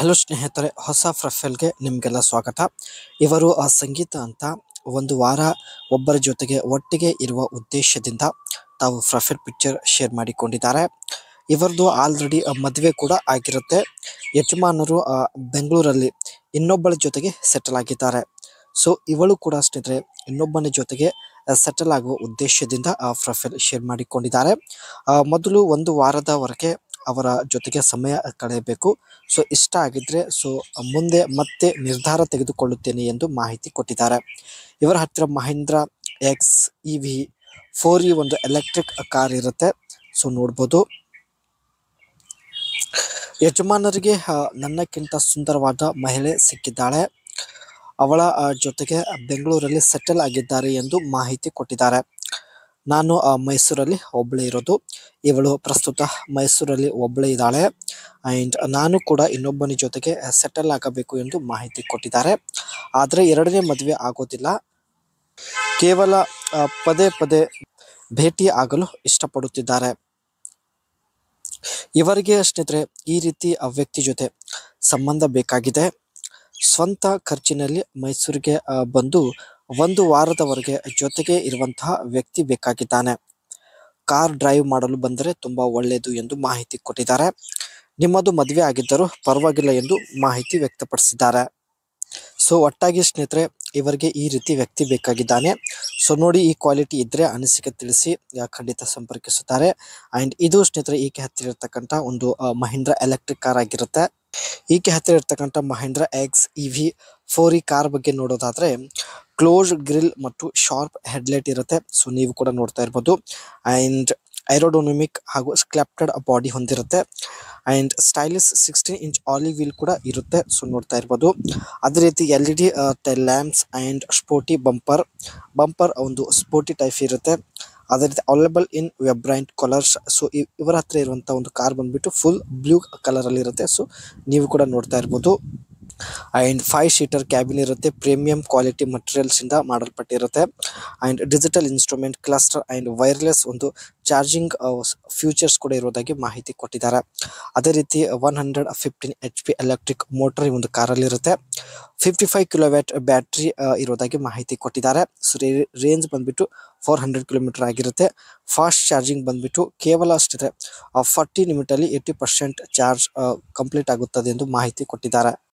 Hello ಸ್ನೇಹಿತರೆ, ಹೊಸ ಪ್ರೊಫೈಲ್ಗೆ ನಿಮಗೆಲ್ಲ ಸ್ವಾಗತ. ಇವರು ಸಂಗೀತ ಅಂತ ಒಂದು ವಾರ ಒಬ್ಬರ ಜೊತೆಗೆ ಒಟ್ಟಿಗೆ ಇರುವ ಉದ್ದೇಶದಿಂದ ತಾವು ಪ್ರೊಫೈಲ್ ಪಿಕ್ಚರ್ ಶೇರ್ ಮಾಡಿಕೊಂಡಿದ್ದಾರೆ. ಇವರದು ಆಲ್ರೆಡಿ ಮದುವೆ ಕೂಡ ಆಗಿರುತ್ತೆ. ಯಜಮಾನರು ಬೆಂಗಳೂರಲ್ಲಿ ಇನ್ನೊಬ್ಬಳ ಜೊತೆಗೆ ಸೆಟಲ್ ಆಗಿದ್ದಾರೆ. ಸೊ ಇವಳು ಕೂಡ ಸ್ನೇಹಿತರೆ ಇನ್ನೊಬ್ಬನ ಜೊತೆಗೆ ಸೆಟಲ್ ಆಗುವ ಉದ್ದೇಶದಿಂದ ಪ್ರೊಫೈಲ್ ಶೇರ್ ಮಾಡಿಕೊಂಡಿದ್ದಾರೆ. ಮೊದಲು ಒಂದು ವಾರದವರೆಗೆ ಅವರ ಜೊತೆಗೆ ಸಮಯ ಕಳೆಯಬೇಕು. ಸೊ ಇಷ್ಟ ಆಗಿದ್ರೆ ಮುಂದೆ ಮತ್ತೆ ನಿರ್ಧಾರ ತೆಗೆದುಕೊಳ್ಳುತ್ತೇನೆ ಎಂದು ಮಾಹಿತಿ ಕೊಟ್ಟಿದ್ದಾರೆ. ಇವರ ಹತ್ತಿರ ಮಹೀಂದ್ರ XEV4e ಒಂದು ಎಲೆಕ್ಟ್ರಿಕ್ ಕಾರ್ ಇರುತ್ತೆ. ಸೊ ನೋಡ್ಬೋದು, ಯಜಮಾನರಿಗೆ ನನ್ನಕ್ಕಿಂತ ಸುಂದರವಾದ ಮಹಿಳೆ ಸಿಕ್ಕಿದ್ದಾಳೆ, ಅವಳ ಜೊತೆಗೆ ಬೆಂಗಳೂರಲ್ಲಿ ಸೆಟಲ್ ಆಗಿದ್ದಾರೆ ಎಂದು ಮಾಹಿತಿ ಕೊಟ್ಟಿದ್ದಾರೆ. ನಾನು ಮೈಸೂರಲ್ಲಿ ಒಬ್ಬಳೇ ಇರೋದು, ಇವಳು ಪ್ರಸ್ತುತ ಮೈಸೂರಲ್ಲಿ ಒಬ್ಬಳೇ ಇದ್ದಾಳೆ ಆ್ಯಂಡ್ ನಾನು ಕೂಡ ಇನ್ನೊಬ್ಬನ ಜೊತೆಗೆ ಸೆಟಲ್ ಆಗಬೇಕು ಎಂದು ಮಾಹಿತಿ ಕೊಟ್ಟಿದ್ದಾರೆ. ಆದರೆ ಎರಡನೇ ಮದುವೆ ಆಗೋದಿಲ್ಲ, ಕೇವಲ ಪದೇ ಪದೇ ಭೇಟಿ ಆಗಲು ಇಷ್ಟಪಡುತ್ತಿದ್ದಾರೆ. ಇವರಿಗೆ ಸ್ನೇಹಿತರೆ ಈ ರೀತಿ ವ್ಯಕ್ತಿ ಜೊತೆ ಸಂಬಂಧ ಬೇಕಾಗಿದೆ. ಸ್ವಂತ ಖರ್ಚಿನಲ್ಲಿ ಮೈಸೂರಿಗೆ ಬಂದು ಒಂದು ವಾರದವರೆಗೆ ಜೊತೆಗೆ ಇರುವಂತಹ ವ್ಯಕ್ತಿ ಬೇಕಾಗಿದ್ದಾನೆ. ಕಾರ್ ಡ್ರೈವ್ ಮಾಡಲು ಬಂದರೆ ತುಂಬಾ ಒಳ್ಳೆಯದು ಎಂದು ಮಾಹಿತಿ ಕೊಟ್ಟಿದ್ದಾರೆ. ನಿಮ್ಮದು ಮದುವೆ ಆಗಿದ್ದರೂ ಪರವಾಗಿಲ್ಲ ಎಂದು ಮಾಹಿತಿ ವ್ಯಕ್ತಪಡಿಸಿದ್ದಾರೆ. ಸೊ ಒಟ್ಟಾಗಿ ಸ್ನೇಹಿತರೆ ಇವರಿಗೆ ಈ ರೀತಿ ವ್ಯಕ್ತಿ ಬೇಕಾಗಿದ್ದಾನೆ. ಸೊ ನೋಡಿ, ಈ ಕ್ವಾಲಿಟಿ ಇದ್ರೆ ಅನಿಸಿಕೆ ತಿಳಿಸಿ, ಖಂಡಿತ ಸಂಪರ್ಕಿಸುತ್ತಾರೆ. ಆ್ಯಂಡ್ ಇದು ಸ್ನೇಹಿತರೆ ಈಕೆ ಹತ್ತಿರ ಇರ್ತಕ್ಕಂಥ ಒಂದು ಮಹೀಂದ್ರ ಎಲೆಕ್ಟ್ರಿಕ್ ಕಾರ್ ಆಗಿರುತ್ತೆ. ಈಕೆ ಹತ್ತಿರ ಇರ್ತಕ್ಕಂಥ ಮಹೀಂದ್ರ XEV4e ಕಾರ್ ಬಗ್ಗೆ ನೋಡೋದಾದ್ರೆ ಕ್ಲೋಸ್ ಗ್ರಿಲ್ ಮತ್ತು ಶಾರ್ಪ್ ಹೆಡ್ಲೈಟ್ ಇರುತ್ತೆ. ಸೊ ನೀವು ಕೂಡ ನೋಡ್ತಾ ಇರ್ಬೋದು. ಆ್ಯಂಡ್ ಏರೋಡೈನಮಿಕ್ ಹಾಗೂ ಸ್ಕ್ಲ್ಯಾಪ್ಟೆಡ್ ಬಾಡಿ ಹೊಂದಿರುತ್ತೆ. And stylish 16 inch alloy wheel ಕೂಡ ಇರುತ್ತೆ. ಸೊ ನೋಡ್ತಾ ಇರ್ಬೋದು. ಅದೇ ರೀತಿ LED tail lamps and sporty bumper ಒಂದು ಸ್ಪೋರ್ಟಿ ಟೈಪ್ ಇರುತ್ತೆ. ಅದೇ ರೀತಿ available in vibrant colours. So ಇವರ ಹತ್ರ ಇರುವಂಥ ಒಂದು ಕಾರ್ ಬಂದ್ಬಿಟ್ಟು ಫುಲ್ ಬ್ಲೂ ಕಲರ್ ಅಲ್ಲಿ ಇರುತ್ತೆ. ಸೊ ನೀವು ಕೂಡ ನೋಡ್ತಾ ಇರ್ಬೋದು. ಆ್ಯಂಡ್ 5 ಸೀಟರ್ ಕ್ಯಾಬಿನ್ ಇರುತ್ತೆ. ಪ್ರೀಮಿಯಂ ಕ್ವಾಲಿಟಿ ಮಟೀರಿಯಲ್ಸ್ ಇಂದ ಮಾಡಲ್ಪಟ್ಟಿರುತ್ತೆ. And digital instrument cluster and wireless ಒಂದು ಚಾರ್ಜಿಂಗ್ ಫ್ಯೂಚರ್ಸ್ ಕೂಡ ಇರೋದಾಗಿ ಮಾಹಿತಿ ಕೊಟ್ಟಿದ್ದಾರೆ. ಅದೇ ರೀತಿ 115 HP ಎಲೆಕ್ಟ್ರಿಕ್ ಮೋಟರ್ ಈ ಒಂದು ಕಾರಲ್ಲಿ ಇರುತ್ತೆ. 55 kW ಬ್ಯಾಟ್ರಿ ಇರೋದಾಗಿ ಮಾಹಿತಿ ಕೊಟ್ಟಿದ್ದಾರೆ. ಸೊ ರೇಂಜ್ ಬಂದ್ಬಿಟ್ಟು 400 km ಆಗಿರುತ್ತೆ. ಫಾಸ್ಟ್ ಚಾರ್ಜಿಂಗ್ ಬಂದ್ಬಿಟ್ಟು ಕೇವಲ ಅಷ್ಟಿದೆ 40 ನಿಮಿಟಲ್ಲಿ 80% ಚಾರ್ಜ್ ಕಂಪ್ಲೀಟ್ ಆಗುತ್ತದೆ ಎಂದು ಮಾಹಿತಿ ಕೊಟ್ಟಿದ್ದಾರೆ.